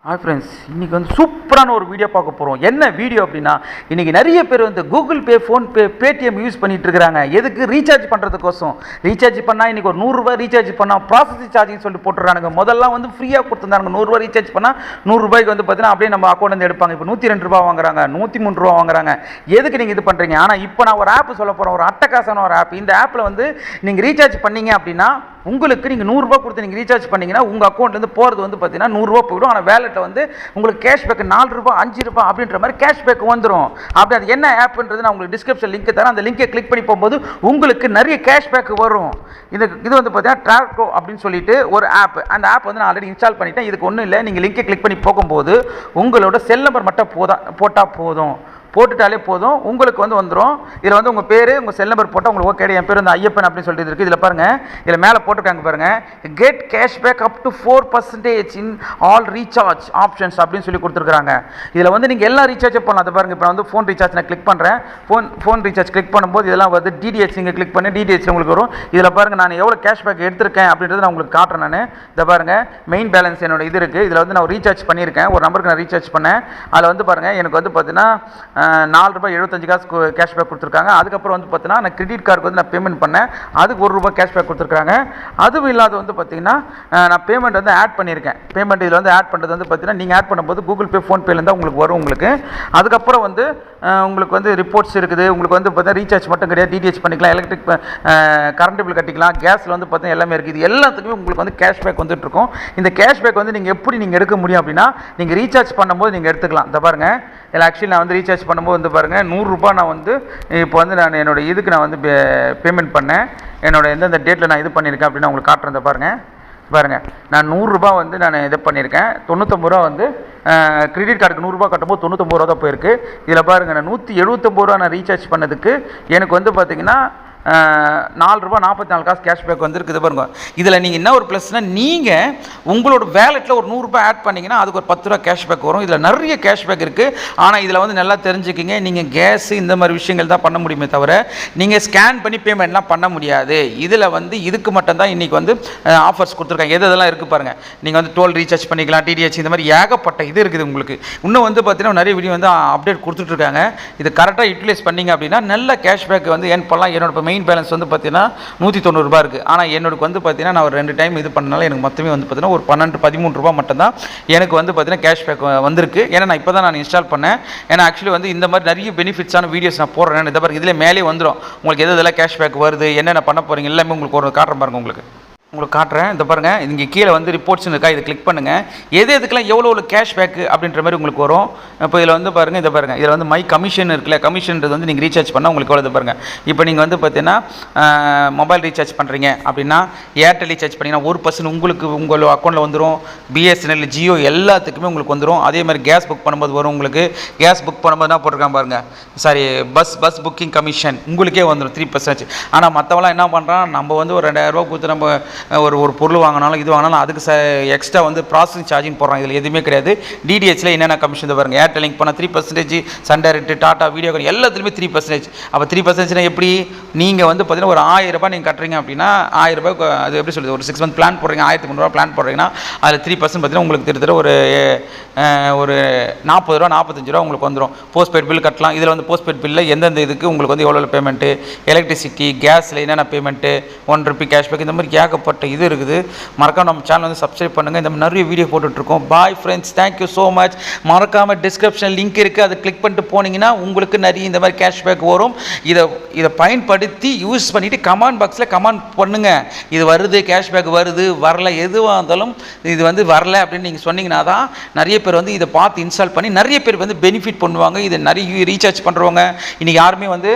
Hi friends, இன்றைக்கி வந்து சூப்பரான ஒரு வீடியோ பார்க்க போகிறோம். என்ன வீடியோ அப்படின்னா, இன்றைக்கி நிறைய பேர் வந்து Google Pay, PhonePe, Paytm use பண்ணிகிட்டு இருக்கிறாங்க. எதுக்கு? ரீசார்ஜ் பண்ணுறதுக்கோசம். ரீசார்ஜ் பண்ணால் இன்றைக்கி ஒரு 100 ரூபாய் ரீசார்ஜ் பண்ணால் ப்ராசஸிங் சார்ஜிங் சொல்லிட்டு போட்டுறானுங்க. முதல்லாம் வந்து ஃப்ரீயாக கொடுத்துருந்தாங்க. 100 ரூபாய் ரீசார்ஜ் பண்ணால் 100 ரூபாய்க்கு வந்து பார்த்தீங்கன்னா அப்படியே நம்ம அக்கௌண்ட் வந்து எடுப்பாங்க. இப்போ 102 ரூபா வாங்குறாங்க, 103 ரூபா வாங்குறாங்க. எதுக்கு நீங்கள் இது பண்ணுறீங்க? ஆனால் இப்போ நான் ஒரு ஆப் சொல்ல போகிறேன், ஒரு அட்டகாசான ஒரு ஆப். இந்த ஆப்பில் வந்து நீங்கள் ரீசார்ஜ் பண்ணீங்க அப்படின்னா உங்களுக்கு நீங்கள் 100 ரூபா கொடுத்து நீங்கள் ரீசார்ஜ் பண்ணிங்கன்னா உங்கள் அக்கௌண்ட்லேருந்து போகிறது வந்து பார்த்தீங்கன்னா 100 ரூபா போய்டும். ஆனால் வேலெட்டில் வந்து உங்களுக்கு கேஷ்பேக் 4 ரூபா 5 ரூபா அப்படின்ற மாதிரி கேஷ்பேக் வந்துடும். அப்படி அது என்ன ஆப்ன்றது நான் உங்களுக்கு டிஸ்கிரிப்ஷன் லிங்க் தரேன். அந்த லிங்கை கிளிக் பண்ணி போகும்போது உங்களுக்கு நிறைய கேஷ்பேக் வரும். இது வந்து பார்த்தீங்கன்னா ட்ராக்கோ அப்படின்னு சொல்லிட்டு ஒரு ஆப். அந்த ஆப் வந்து நான் ஆல்ரெடி இன்ஸ்டால் பண்ணிட்டேன். இதுக்கு ஒன்றும் இல்லை, நீங்கள் லிங்கை கிளிக் பண்ணி போகும்போது உங்களோட செல் நம்பர் மட்டும் போட்டால் போதும். போட்டுட்டாலே போதும், உங்களுக்கு வந்து வந்துடும். இதில் வந்து உங்கள் பேர், உங்கள் செல் நம்பர் போட்டால் உங்களுக்கு ஓகே. என் பேர் வந்து ஐயப்பன் அப்படின்னு சொல்லிட்டு இருக்குது. இதில் பாருங்கள், இதில் மேலே போட்டிருக்காங்க பாருங்கள், get cashback up to 4% in all recharge options அப்படின்னு சொல்லி கொடுத்துருக்காங்க. இதில் வந்து நீங்கள் எல்லா ரீசார்ஜும் பண்ணலாம். அதை பாருங்கள், இப்போ வந்து ஃபோன் ரீசார்ஜ் நான் கிளிக் பண்ணுறேன். ஃபோன் ரீசார்ஜ் கிளிக் பண்ணும்போது இதெல்லாம் வந்து டிடிஹெச் நீங்கள் கிளிக் பண்ணி டிடிஹெச் உங்களுக்கு வரும். இதில் பாருங்கள், நான் எவ்வளோ கேஷ்பேக் எடுத்திருக்கேன் அப்படின்றது நான் உங்களுக்கு காட்டுறேன். நான் இதை பாருங்கள், மெயின் பேலன்ஸ் என்னோட இது இருக்குது. இதில் வந்து நான் ரீசார்ஜ் பண்ணியிருக்கேன், ஒரு நம்பருக்கு நான் ரீசார்ஜ் பண்ணேன். அதில் வந்து பாருங்கள், எனக்கு வந்து பார்த்தீங்கன்னா 4 ரூபாய் 75 காசு கேஷ்பேக் கொடுத்துருக்காங்க. அதுக்கப்புறம் வந்து பார்த்தீங்கன்னா நான் கிரெடிட் கார்டுக்கு வந்து நான் பேமெண்ட் பண்ணேன், அதுக்கு 1 ரூபாய் கேஷ்பேக் கொடுத்துருக்காங்க. அதுவும் இல்லாத வந்து பார்த்தீங்கன்னா நான் பேமெண்ட் வந்து ஆட் பண்ணியிருக்கேன். பேமெண்ட் இதில் வந்து ஆட் பண்ணுறது வந்து பார்த்தீங்கன்னா நீங்கள் ஆட் பண்ணும்போது கூகுள் பே, ஃபோன்பேலேருந்து உங்களுக்கு வரும் உங்களுக்கு. அதுக்கப்புறம் வந்து உங்களுக்கு வந்து ரிப்போர்ட்ஸ் இருக்குது. உங்களுக்கு வந்து பார்த்தீங்கன்னா ரீசார்ஜ் மட்டும் கிடையாது, டிடிஹெச் பண்ணிக்கலாம், எலக்ட்ரிக் கரண்ட் பில் கட்டிக்கலாம், கேஸில் வந்து பார்த்தீங்கன்னா எல்லாமே இருக்குது. இது எல்லாத்துக்குமே உங்களுக்கு வந்து கேஷ்பேக் வந்துட்டு இருக்கும். இந்த கேஷ்பேக் வந்து நீங்கள் எப்படி நீங்கள் எடுக்க முடியும் அப்படின்னா, நீங்கள் ரீசார்ஜ் பண்ணும்போது நீங்கள் எடுத்துக்கலாம். இந்த பாருங்கள், இல்லை ஆக்சுவலி நான் வந்து ரீசார்ஜ் பண்ணும்போது வந்து பாருங்கள் 100 ரூபா நான் வந்து இப்போ வந்து நான் என்னோடய இதுக்கு நான் வந்து பேமெண்ட் பண்ணேன். என்னோடய எந்தெந்த டேட்டில் நான் இது பண்ணியிருக்கேன் அப்படின்னு உங்களுக்கு காட்டுறேன். பாருங்கள், நான் 100 ரூபா வந்து நான் இது பண்ணியிருக்கேன். 99 ரூபா வந்து கிரெடிட் கார்டுக்கு 100 ரூபா கட்டும்போது 99 ரூபா தான் போயிருக்கு. இதில் பாருங்கள், நான் 179 ரூபா நான் ரீசார்ஜ் பண்ணதுக்கு எனக்கு வந்து பார்த்திங்கன்னா 4 ரூபா 44 காசு கேஷ்பேக் வந்துருக்குது. பாருங்க, இதில் நீங்கள் என்ன ஒரு ப்ளஸ்னால், நீங்கள் உங்களோட வேலெட்டில் ஒரு 100 ரூபாய் ஆட் பண்ணிங்கன்னா அதுக்கு ஒரு 10 ரூபா கேஷ்பேக் வரும். இதில் நிறைய கேஷ்பேக் இருக்குது. ஆனால் இதில் வந்து நல்லா தெரிஞ்சுக்கிங்க, நீங்கள் கேஸு இந்த மாதிரி விஷயங்கள் தான் பண்ண முடியுமே தவிர நீங்கள் ஸ்கேன் பண்ணி பேமெண்ட்லாம் பண்ண முடியாது. இதில் வந்து இதுக்கு மட்டும்தான் இன்றைக்கி வந்து ஆஃபர்ஸ் கொடுத்துருக்காங்க. எதெல்லாம் இருக்குது பாருங்கள். நீங்கள் வந்து டோல் ரீசார்ஜ் பண்ணிக்கலாம், டிடிஹெச், இந்த மாதிரி ஏகப்பட்ட இது இருக்குது உங்களுக்கு. இன்னும் வந்து பார்த்தீங்கன்னா நிறைய வீடியோ வந்து அப்டேட் கொடுத்துட்ருக்காங்க. இது கரெக்டாக யூட்டிலைஸ் பண்ணிங்க அப்படின்னா நல்ல கேஷ்பேக் வந்து ஏன் பண்ணலாம். என்னோட மெயின் பேலன்ஸ் வந்து பார்த்தீங்கன்னா 190 ரூபா இருக்குது. ஆனால் என்னோடக்கு வந்து பார்த்தீங்கன்னா நான் ஒரு 2 டைம் இது பண்ணனால எனக்கு மொத்தமே வந்து பார்த்தீங்கன்னா ஒரு 12-13 ரூபா மட்டும்தான் எனக்கு வந்து பார்த்தீங்கன்னா கேஷ்பேக் வந்திருக்கு. ஏன்னா நான் இப்போ தான் நான் இன்ஸ்டால் பண்ணேன். ஏன்னா ஆக்சுவலி வந்து இந்த மாதிரி நிறைய பெனிஃபிட்ஸான வீடியோஸ் நான் போடுறேன். இதை பாருங்க, இதில் மேலே வந்துடும் உங்களுக்கு எதெல்லாம் கேஷ்பேக் வருது, என்னென்ன பண்ண போகிறீங்க எல்லாமே உங்களுக்கு ஒரு காட்டுறேன் பாருங்கள். உங்களுக்கு காட்டுறேன். இந்த பாருங்கள், இங்கே கீழே வந்து ரிப்போர்ட்ஸ்னு இருக்கா, இதை கிளிக் பண்ணுங்கள். எதுக்கெல்லாம் எவ்வளோ கேஷ்பேக் அப்படின்ற மாதிரி உங்களுக்கு வரும். இப்போ இதில் வந்து பாருங்கள், இதை பாருங்கள், இதில் வந்து மை கமிஷன் இருக்குல்ல, கமிஷன்றது வந்து நீங்கள் ரீசார்ஜ் பண்ணால் உங்களுக்கு எவ்வளோ பாருங்கள். இப்போ நீங்கள் வந்து பார்த்தீங்கன்னா மொபைல் ரீசார்ஜ் பண்ணுறீங்க அப்படின்னா, ஏர்டெல் ரீசார்ஜ் பண்ணிங்கன்னா 1% உங்களுக்கு உங்கள் அக்கௌண்ட்டில் வந்துடும். பிஎஸ்என்எல், ஜியோ எல்லாத்துக்குமே உங்களுக்கு வந்துடும். அதே மாதிரி கேஸ் புக் பண்ணும்போது வரும் உங்களுக்கு. கேஸ் புக் பண்ணும்போது என்ன போட்டிருக்காங்க பாருங்கள், சாரி பஸ் புக்கிங் கமிஷன் உங்களுக்கே வந்துடும் 3%. ஆனால் மற்றவங்களாம் என்ன பண்ணுறான், நம்ம வந்து ஒரு 2000 ரூபா கொடுத்து நம்ம ஒரு பொருள் வாங்கினாலும் இது வாங்கினாலும் அதுக்கு எக்ஸ்ட்ரா வந்து ப்ராசஸிங் சார்ஜிங் போடுறாங்க. இதில் எதுவுமே கிடையாது. டிடிஹெச்சில் என்னென்ன கமிஷன் பாருங்க, ஏர்டெல் லிங்க் பண்ணால் 3%, சன் டைரக்ட், டாடா, வீடியோ எல்லாத்துலேயுமே 3%. அப்போ 3% எப்படி? நீங்கள் வந்து பார்த்தீங்கன்னா ஒரு 1000 ரூபாய் நீங்கள் கட்டுறீங்க அப்படின்னா 1000 ரூபாய்க்கு அது எப்படி சொல்லுது, ஒரு 6 மந்த் பிளான் போடுறீங்க, 1300 ரூபா பிளான் போடுறீங்கன்னா அதில் 3% பார்த்தீங்கன்னா உங்களுக்கு கிட்டத்தட்ட ஒரு 40 ரூபா 45 ரூபா உங்களுக்கு வந்துடும். போஸ்ட்பெய்ட் பில் கட்டலாம். இதில் வந்து போஸ்ட்பெய்ட் பில்லில் எந்தெந்த இதுக்கு உங்களுக்கு வந்து எவ்வளோ பேமெண்ட்டு, எலக்ட்ரிசிட்டி, கேஸில் என்னென்ன பேமெண்ட்டு, 1 ரூபி கேஷ்பேக், இந்த மாதிரி ஏகப்பட்ட இது இருக்குது. மறக்காம நம்ம சேனல் வந்து சப்ஸ்கிரைப் பண்ணுங்கள். இந்த மாதிரி நிறைய வீடியோ போட்டுட்ருக்கோம். Bye friends, thank you so much. மறக்காமல் டிஸ்கிரிப்ஷன் லிங்க் இருக்குது, அதை கிளிக் பண்ணிட்டு போனீங்கன்னா உங்களுக்கு நிறைய இந்த மாதிரி கேஷ்பேக் வரும். இதை பயன்படுத்தி யூஸ் பண்ணிவிட்டு கமெண்ட் பாக்ஸில் கமெண்ட் பண்ணுங்கள். இது வருது, கேஷ்பேக் வருது, வரல, எதுவாக இருந்தாலும் இது வந்து வரல அப்படின்னு நீங்கள் சொன்னீங்கன்னா தான் நிறைய பேர் வந்து இதை பார்த்து இன்ஸ்டால் பண்ணி நிறைய பேர் வந்து பெனிஃபிட் பண்ணுவாங்க. இதை நிறைய ரீசார்ஜ் பண்ணுறவங்க இன்றைக்கி யாருமே வந்து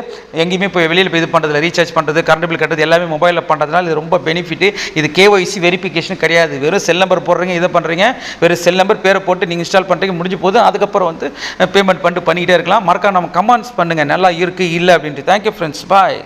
எங்கேயுமே போய் வெளியில் போய் இது பண்ணுறதில்ல. ரீசார்ஜ் பண்ணுறது, கரண்ட் பில் கட்டுறது எல்லாமே மொபைலில் பண்ணுறதுனால இது ரொம்ப பெனிஃபிட். இது KYC வெரிஃபிகேஷன் கிடையாது. வெறும் செல் நம்பர் போடுறீங்க, இதை பண்ணுறீங்க, வெறும் செல் நம்பர் பேரை போட்டு நீங்கள் இன்ஸ்டால் பண்ணுறீங்க, முடிஞ்சு போது அதுக்கப்புறம் வந்து பேமெண்ட் பண்ணிட்டே இருக்கலாம். மறக்காம நம்ம கமெண்ட்ஸ் பண்ணுங்கள், நல்லா இருக்குது இல்லை அப்படின்ட்டு. தேங்க்யூ ஃப்ரெண்ட்ஸ், பாய்.